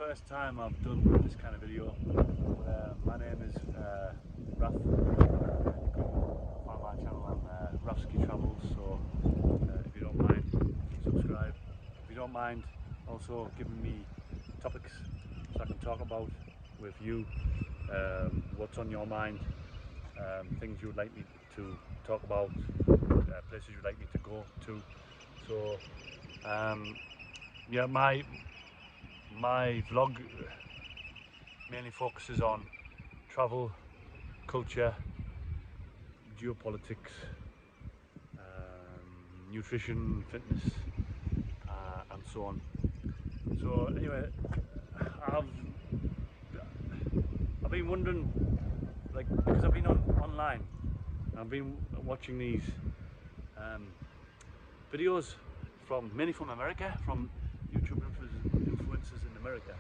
first time I've done this kind of video. My name is Raf. On my channel I'm Rafsky Travels, so if you don't mind, subscribe. If you don't mind also giving me topics so I can talk about with you, what's on your mind, things you would like me to talk about, places you'd like me to go to. So yeah, my vlog mainly focuses on travel, culture, geopolitics, nutrition, fitness, and so on. So anyway, I've been wondering, like, because I've been online, I've been watching these videos mainly from America, from YouTube influencers in America,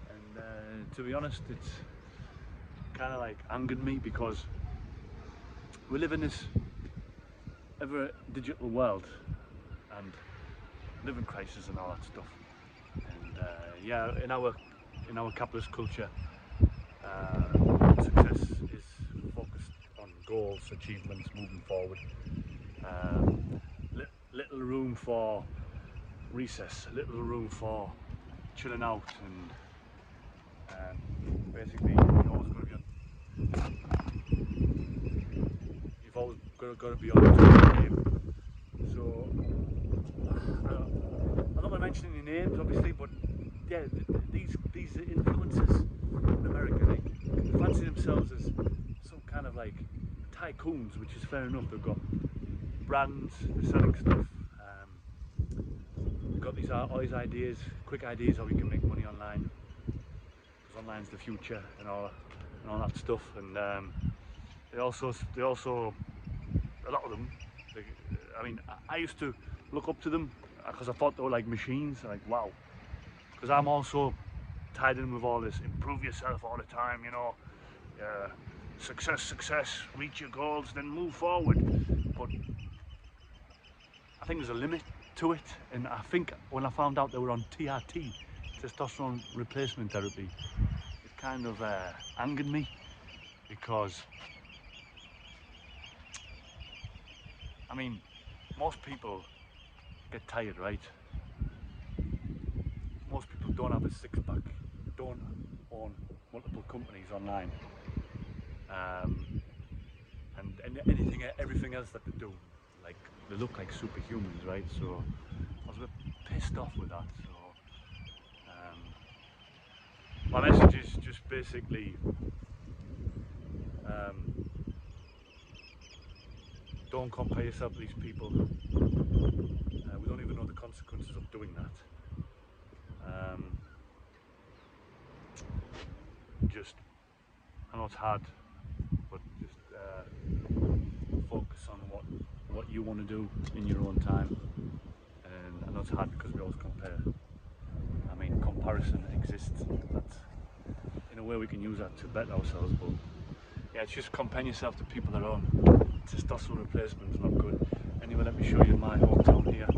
and to be honest, it's kind of like angered me, because we live in this ever digital world and live in crisis and all that stuff, and yeah, in our capitalist culture, success is focused on goals, achievements, moving forward. Little room for recess, little room for chilling out, and basically you've always got to be on the top of the game. So I'm not going to mention any names, obviously, but yeah, these influencers in America, they fancy themselves as some kind of like tycoons, which is fair enough. They've got brands, they're selling stuff, they've got all these ideas, quick ideas how we can make money online, because online's the future and all that stuff. And they also a lot of them, I mean, I used to look up to them because I thought they were like machines, like wow, because I'm also tied in with all this improve yourself all the time, you know, success, reach your goals, then move forward. But I think there's a limit to it, and I think when I found out they were on TRT, Testosterone Replacement Therapy, it kind of angered me, because I mean, most people get tired, right? Most people don't have a six-pack, don't own multiple companies online, and everything else that they do, like, they look like superhumans, right? So I was a bit pissed off with that. So my message is just basically, don't compare yourself to these people. We don't even know the consequences of doing that. I know it's hard, but just focus on what you want to do in your own time. And I know it's hard because we always compare. I mean, comparison exists. That's, in a way, we can use that to better ourselves, but yeah, it's just comparing yourself to people that are on testosterone replacement is not good. Anyway, let me show you my hometown here.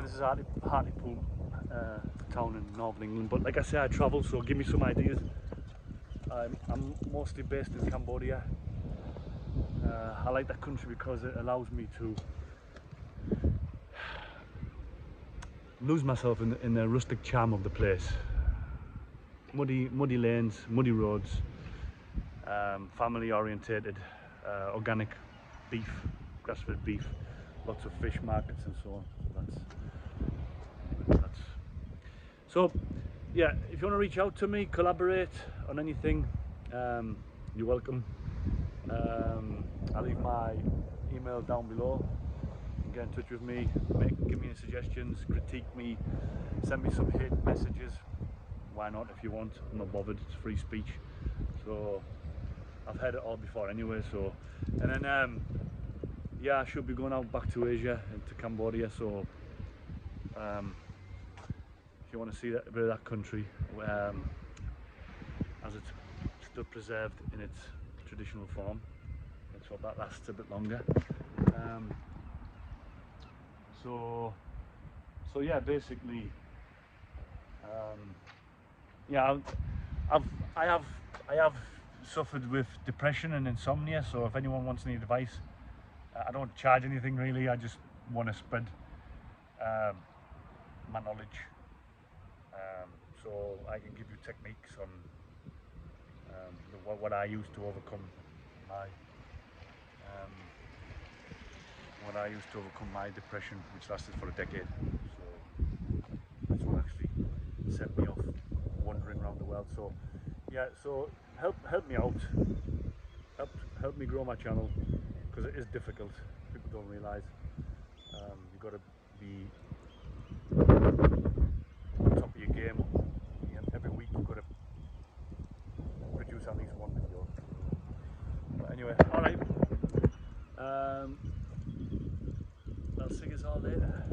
This is Hartlepool town in northern England, but like I say, I travel, so give me some ideas. I'm mostly based in Cambodia. I like that country because it allows me to lose myself in the rustic charm of the place. Muddy lanes, muddy roads, family orientated, organic beef, grass-fed beef, lots of fish markets and so on. So yeah, if you want to reach out to me, collaborate on anything, you're welcome. I'll leave my email down below. get in touch with me, give me any suggestions, critique me, send me some hate messages. Why not if you want? I'm not bothered, it's free speech. So I've heard it all before anyway. So, and then yeah, I should be going out back to Asia, into Cambodia. So if you want to see a bit of that country, as it's still preserved in its traditional form, let's hope that lasts a bit longer. So yeah, basically, yeah, I have suffered with depression and insomnia. So if anyone wants any advice, I don't charge anything really. I just want to spread my knowledge, so I can give you techniques on what I used to overcome my depression, which lasted for a decade. So that's what actually set me off wandering around the world. So yeah, so help me out, help me grow my channel, because it is difficult. People don't realise you've got to be on top of your game. Every week you've got to produce at least one video. But anyway, all right. I'll see you all later.